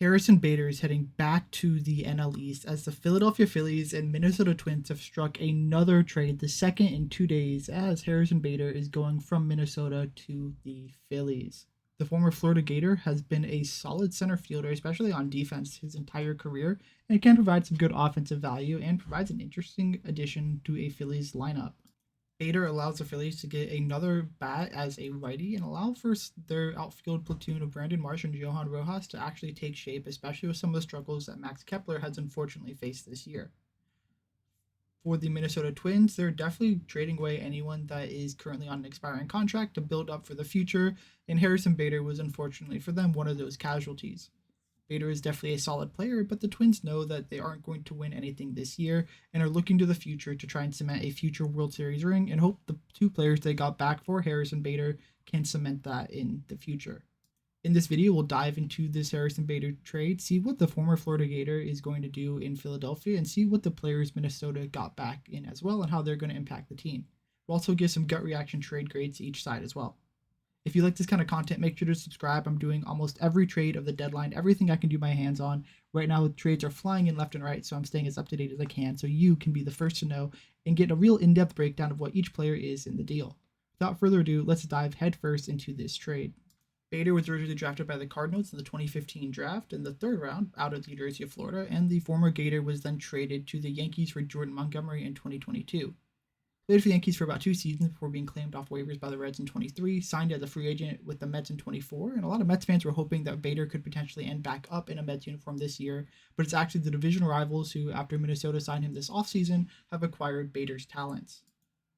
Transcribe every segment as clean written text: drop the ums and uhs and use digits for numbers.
Harrison Bader is heading back to the NL East as the Philadelphia Phillies and Minnesota Twins have struck another trade, the second in 2 days, as Harrison Bader is going from Minnesota to the Phillies. The former Florida Gator has been a solid center fielder, especially on defense, his entire career, and can provide some good offensive value and provides an interesting addition to a Phillies lineup. Bader allows the Phillies to get another bat as a righty and allow for their outfield platoon of Brandon Marsh and Johan Rojas to actually take shape, especially with some of the struggles that Max Kepler has unfortunately faced this year. For the Minnesota Twins, they're definitely trading away anyone that is currently on an expiring contract to build up for the future, and Harrison Bader was unfortunately for them one of those casualties. Bader is definitely a solid player, but the Twins know that they aren't going to win anything this year and are looking to the future to try and cement a future World Series ring and hope the two players they got back for Harrison Bader can cement that in the future. In this video, we'll dive into this Harrison Bader trade, see what the former Florida Gator is going to do in Philadelphia, and see what the players Minnesota got back in as well and how they're going to impact the team. We'll also give some gut reaction trade grades to each side as well. If you like this kind of content, make sure to subscribe. I'm doing almost every trade of the deadline, everything I can do my hands on. Right now, trades are flying in left and right, so I'm staying as up to date as I can so you can be the first to know and get a real in-depth breakdown of what each player is in the deal. Without further ado, let's dive headfirst into this trade. Bader was originally drafted by the Cardinals in the 2015 draft in the third round out of the University of Florida, and the former Gator was then traded to the Yankees for Jordan Montgomery in 2022. Played for the Yankees for about 2 seasons before being claimed off waivers by the Reds in 23, signed as a free agent with the Mets in 24, and a lot of Mets fans were hoping that Bader could potentially end back up in a Mets uniform this year, but it's actually the division rivals who, after Minnesota signed him this offseason, have acquired Bader's talents.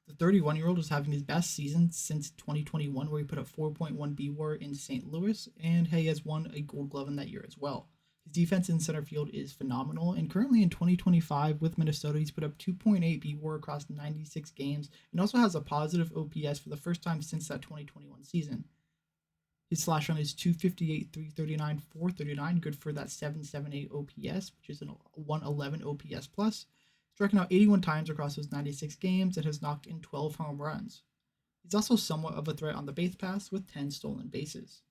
The 31-year-old was having his best season since 2021, where he put up 4.1 BWAR in St. Louis, and he has won a Gold Glove in that year as well. His defense in center field is phenomenal, and currently in 2025 with Minnesota, he's put up 2.8 BWAR across 96 games, and also has a positive OPS for the first time since that 2021 season. His slash run is 258, 339, 439, good for that 778 OPS, which is a 111 OPS plus. Striking out 81 times across those 96 games and has knocked in 12 home runs. He's also somewhat of a threat on the base pass with 10 stolen bases.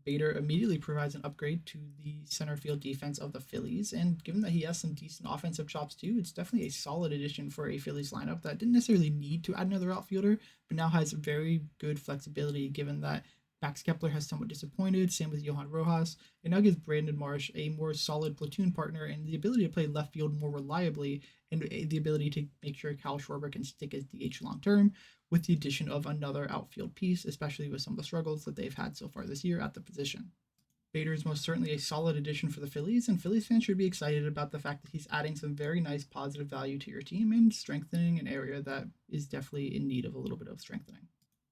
Bader immediately provides an upgrade to the center field defense of the Phillies, and given that he has some decent offensive chops too, it's definitely a solid addition for a Phillies lineup that didn't necessarily need to add another outfielder, but now has very good flexibility given that Max Kepler has somewhat disappointed, same with Johan Rojas. It now gives Brandon Marsh a more solid platoon partner and the ability to play left field more reliably and the ability to make sure Kyle Schwarber can stick as DH long term with the addition of another outfield piece, especially with some of the struggles that they've had so far this year at the position. Bader is most certainly a solid addition for the Phillies, and Phillies fans should be excited about the fact that he's adding some very nice positive value to your team and strengthening an area that is definitely in need of a little bit of strengthening.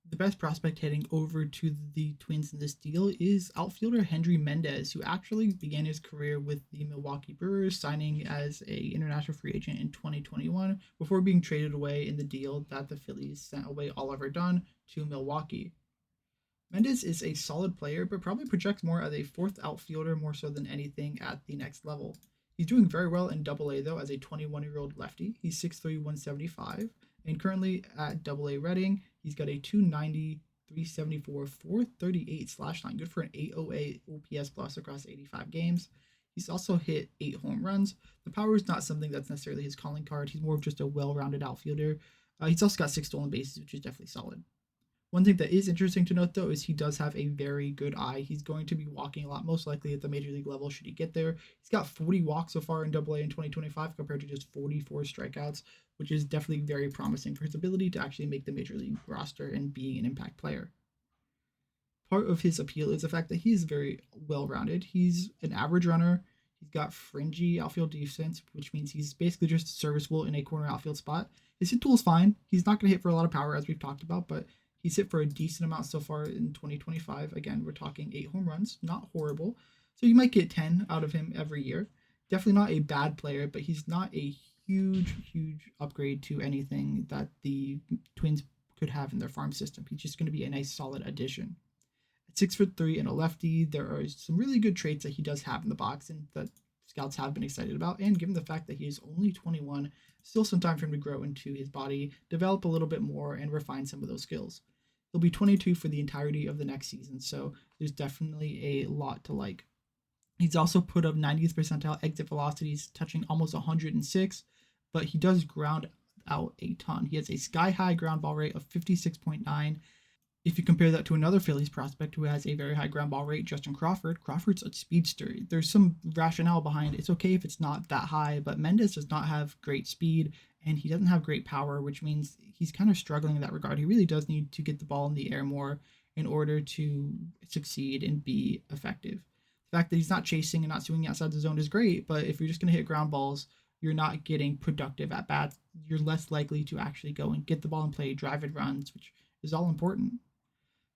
The best prospect heading over to the Twins in this deal is outfielder Hendry Mendez, who actually began his career with the Milwaukee Brewers, signing as an international free agent in 2021 before being traded away in the deal that the Phillies sent away Oliver Dunn to Milwaukee. Mendez is a solid player, but probably projects more as a fourth outfielder more so than anything at the next level. He's doing very well in AA though as a 21-year-old lefty. He's 6'3", 175, and currently at AA Reading, he's got a 290, 374, 438 slash line, good for an 808 OPS plus across 85 games. He's also hit 8 home runs. The power is not something that's necessarily his calling card. He's more of just a well-rounded outfielder. He's also got 6 stolen bases, which is definitely solid. One thing that is interesting to note, though, is he does have a very good eye. He's going to be walking a lot, most likely at the major league level should he get there. He's got 40 walks so far in AA in 2025 compared to just 44 strikeouts, which is definitely very promising for his ability to actually make the major league roster and being an impact player. Part of his appeal is the fact that he's very well-rounded. He's an average runner. He's got fringy outfield defense, which means he's basically just serviceable in a corner outfield spot. His hit tool is fine. He's not going to hit for a lot of power, as we've talked about, but he's hit for a decent amount so far in 2025. Again, we're talking 8 home runs, not horrible. So you might get 10 out of him every year. Definitely not a bad player, but he's not a huge upgrade to anything that the Twins could have in their farm system. He's just going to be a nice solid addition. At 6'3" and a lefty, there are some really good traits that he does have in the box and that scouts have been excited about. And given the fact that he is only 21, still some time for him to grow into his body, develop a little bit more, and refine some of those skills. He'll be 22 for the entirety of the next season, so there's definitely a lot to like. He's also put up 90th percentile exit velocities, touching almost 106, but he does ground out a ton. He has a sky high ground ball rate of 56.9. If you compare that to another Phillies prospect who has a very high ground ball rate, Justin Crawford, Crawford's a speedster. There's some rationale behind it. It's okay if it's not that high, but Mendez does not have great speed and he doesn't have great power, which means he's kind of struggling in that regard. He really does need to get the ball in the air more in order to succeed and be effective. The fact that he's not chasing and not swinging outside the zone is great, but if you're just going to hit ground balls, you're not getting productive at bats. You're less likely to actually go and get the ball in play, drive and runs, which is all important.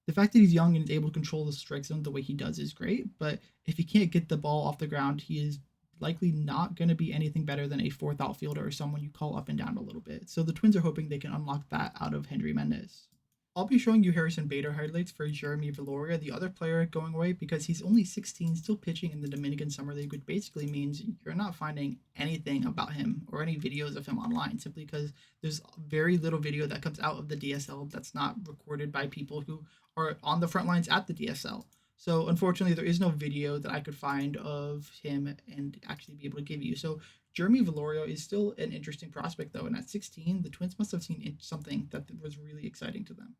The fact that he's young and is able to control the strike zone the way he does is great, but if he can't get the ball off the ground, he is likely not going to be anything better than a fourth outfielder or someone you call up and down a little bit. So the Twins are hoping they can unlock that out of Hendry Mendez. I'll be showing you Harrison Bader highlights for Geremy Villoria, the other player going away, because he's only 16, still pitching in the Dominican Summer League, which basically means you're not finding anything about him or any videos of him online, simply because there's very little video that comes out of the DSL that's not recorded by people who are on the front lines at the DSL. So unfortunately, there is no video that I could find of him and actually be able to give you. So Geremy Villoria is still an interesting prospect, though, and at 16, the Twins must have seen something that was really exciting to them.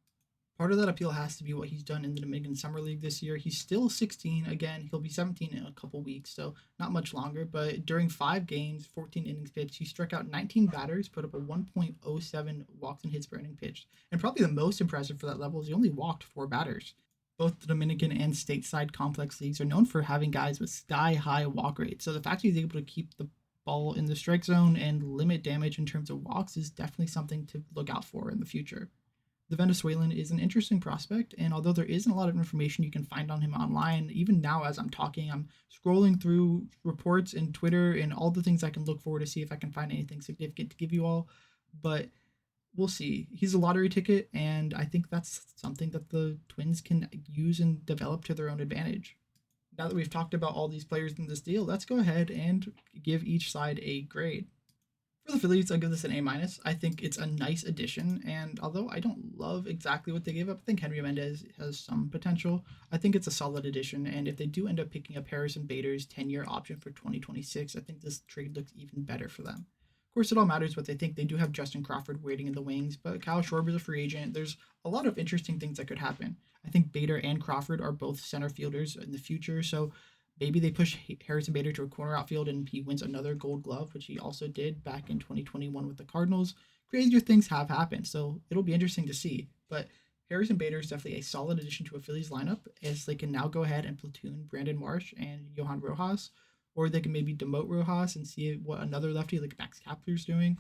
Part of that appeal has to be what he's done in the Dominican Summer League this year. He's still 16. Again, he'll be 17 in a couple weeks, so not much longer. But during 5 games, 14 innings pitched, he struck out 19 batters, put up a 1.07 walks and hits per inning pitched. And probably the most impressive for that level is he only walked 4 batters. Both the Dominican and stateside complex leagues are known for having guys with sky high walk rates. So the fact he's able to keep the ball in the strike zone and limit damage in terms of walks is definitely something to look out for in the future. The Venezuelan is an interesting prospect, and although there isn't a lot of information you can find on him online, even now as I'm talking, I'm scrolling through reports and Twitter and all the things I can look for to see if I can find anything significant to give you all. But we'll see. He's a lottery ticket, and I think that's something that the Twins can use and develop to their own advantage. Now that we've talked about all these players in this deal, let's go ahead and give each side a grade. For the Phillies, I give this an A minus. I think it's a nice addition, and although I don't love exactly what they gave up, I think Henry Mendez has some potential. I think it's a solid addition, and if they do end up picking up Harrison Bader's 10-year option for 2026, I think this trade looks even better for them. Of course, it all matters what they think. They do have Justin Crawford waiting in the wings, but Kyle Schwarber's a free agent. There's a lot of interesting things that could happen. I think Bader and Crawford are both center fielders in the future, so maybe they push Harrison Bader to a corner outfield and he wins another Gold Glove, which he also did back in 2021 with the Cardinals. Crazier things have happened, so it'll be interesting to see. But Harrison Bader is definitely a solid addition to a Phillies lineup, as they can now go ahead and platoon Brandon Marsh and Johan Rojas, or they can maybe demote Rojas and see what another lefty like Max Kepler's doing.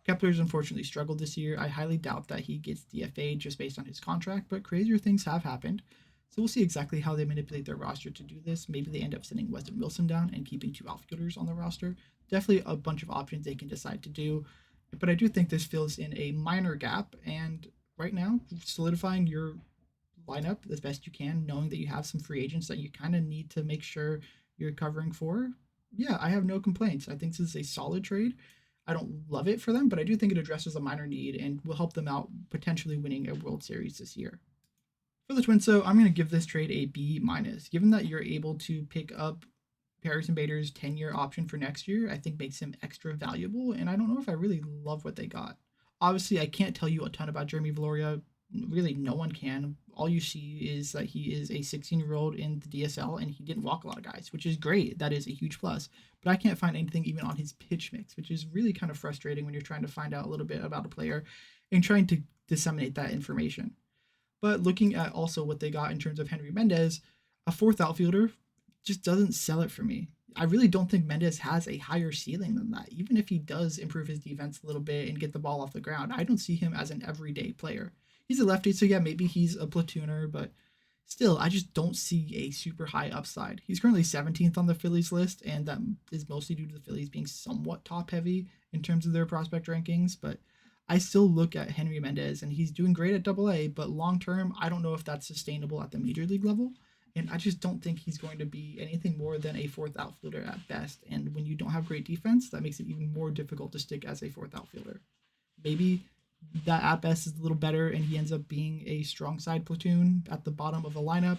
Kepler's unfortunately struggled this year. I highly doubt that he gets DFA'd just based on his contract, but crazier things have happened. So we'll see exactly how they manipulate their roster to do this. Maybe they end up sending Weston Wilson down and keeping 2 outfielders on the roster. Definitely a bunch of options they can decide to do. But I do think this fills in a minor gap. And right now, solidifying your lineup as best you can, knowing that you have some free agents that you kind of need to make sure you're covering for. Yeah, I have no complaints. I think this is a solid trade. I don't love it for them, but I do think it addresses a minor need and will help them out potentially winning a World Series this year. For the Twins, so I'm going to give this trade a B minus. Given that you're able to pick up Harrison Bader's 10-year option for next year, I think makes him extra valuable, and I don't know if I really love what they got. Obviously, I can't tell you a ton about Geremy Villoria. Really, no one can. All you see is that he is a 16-year-old in the DSL, and he didn't walk a lot of guys, which is great. That is a huge plus. But I can't find anything even on his pitch mix, which is really kind of frustrating when you're trying to find out a little bit about a player and trying to disseminate that information. But looking at also what they got in terms of Hendry Mendez, a fourth outfielder just doesn't sell it for me. I really don't think Mendez has a higher ceiling than that. Even if he does improve his defense a little bit and get the ball off the ground, I don't see him as an everyday player. He's a lefty, so yeah, maybe he's a platooner, but still, I just don't see a super high upside. He's currently 17th on the Phillies list, and that is mostly due to the Phillies being somewhat top heavy in terms of their prospect rankings, but I still look at Henry Mendez and he's doing great at AA, but long term, I don't know if that's sustainable at the major league level. And I just don't think he's going to be anything more than a fourth outfielder at best. And when you don't have great defense, that makes it even more difficult to stick as a fourth outfielder. Maybe that at best is a little better and he ends up being a strong side platoon at the bottom of the lineup,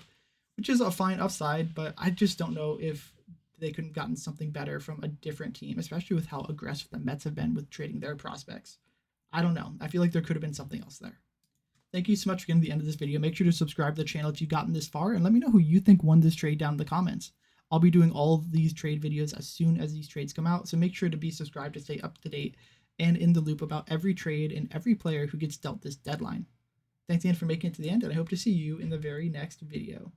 which is a fine upside, but I just don't know if they couldn't have gotten something better from a different team, especially with how aggressive the Mets have been with trading their prospects. I don't know. I feel like there could have been something else there. Thank you so much for getting to the end of this video. Make sure to subscribe to the channel if you've gotten this far, and let me know who you think won this trade down in the comments. I'll be doing all of these trade videos as soon as these trades come out, so make sure to be subscribed to stay up to date and in the loop about every trade and every player who gets dealt this deadline. Thanks again for making it to the end, and I hope to see you in the very next video.